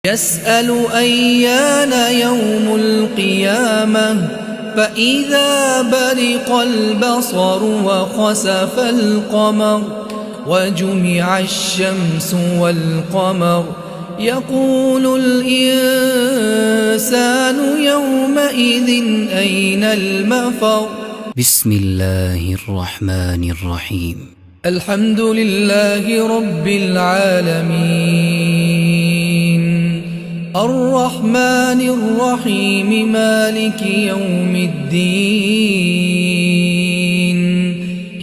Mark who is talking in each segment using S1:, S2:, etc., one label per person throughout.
S1: يسأل أيان يوم القيامة فإذا برق البصر وخسف القمر وجمع الشمس والقمر يقول الإنسان يومئذ أين المفر.
S2: بسم الله الرحمن الرحيم.
S1: الحمد لله رب العالمين الرحمن الرحيم مالك يوم الدين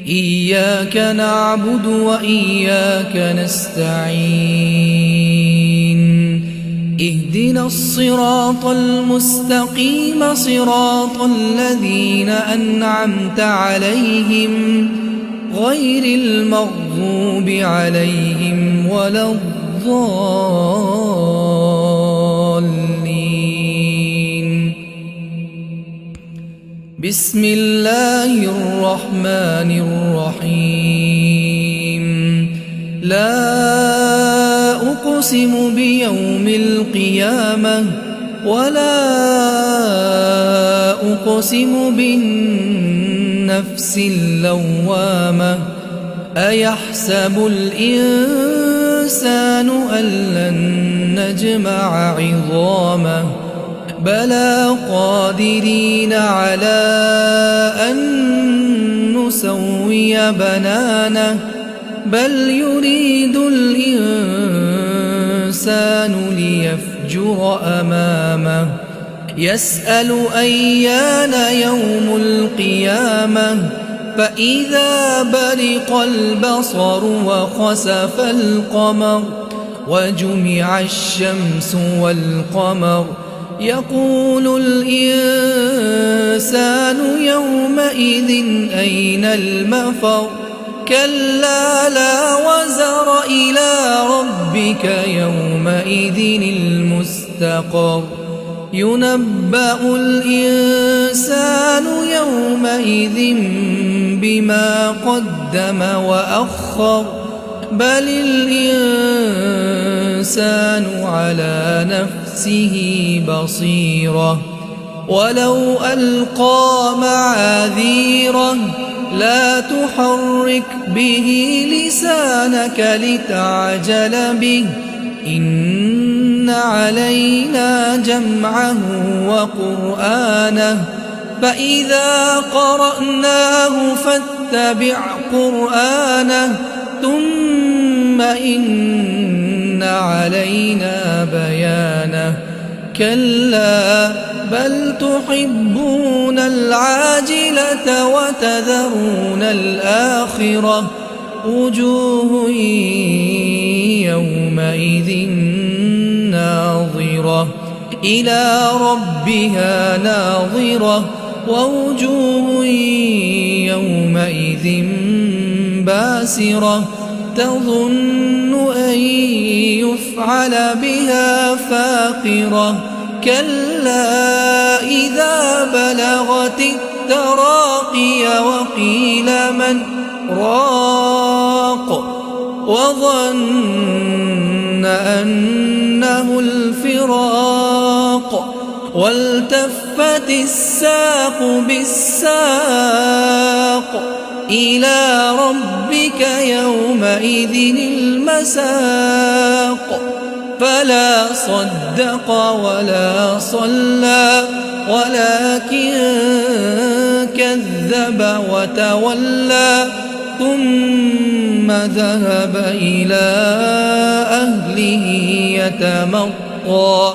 S1: إياك نعبد وإياك نستعين اهدنا الصراط المستقيم صراط الذين أنعمت عليهم غير المغضوب عليهم ولا الضالين. بسم الله الرحمن الرحيم. لا أقسم بيوم القيامة ولا أقسم بالنفس اللوامة أيحسب الإنسان أن لن نجمع عظامه بلى قادرين على أن نسوي بنانه بل يريد الإنسان ليفجر أمامه يسأل أيان يوم القيامة فإذا برق البصر وخسف القمر وجمع الشمس والقمر يقول الإنسان يومئذ أين المفر. كلا لا وزر إلى ربك يومئذ المستقر ينبأ الإنسان يومئذ بما قدم وأخر بل الإنسان على نفسه بصيرة ولو ألقى معاذيره لا تحرك به لسانك لتعجل به إن علينا جمعه وقرآنه فإذا قرأناه فاتبع قرآنه ثم إن علينا بيانه كلا بل تحبون العاجلة وتذرون الآخرة وجوه يومئذ ناظرة إلى ربها ناظرة ووجوه يومئذ باسرة تظن أن يفعل بها فاقرة كلا إذا بلغت التراقي وقيل من راق وظن أنه الفراق والتفت الساق بالساق إلى ربك يومئذ المساق فلا صدق ولا صلى ولكن كذب وتولى ثم ذهب إلى أهله يتمطى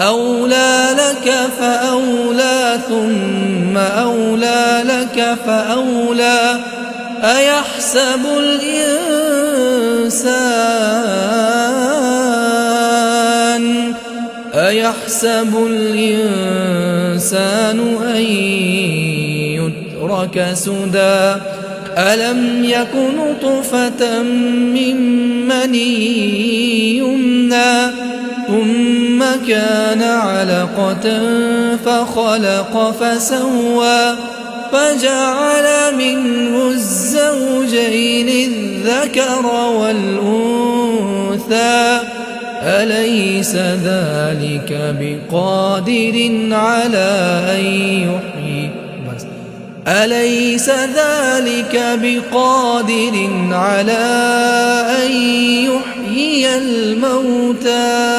S1: أولى لك فأولى ثم أولى لك فأولى أيحسب الإنسان أن يترك سدى ألم يك نطفة من مني يمنى ثم كان علقة فخلق فسوى فجعل منه الزوجين الذكر والأنثى أليس ذلك بقادر على أن يحيي أليس ذلك بقادر على أن يحيي الموتى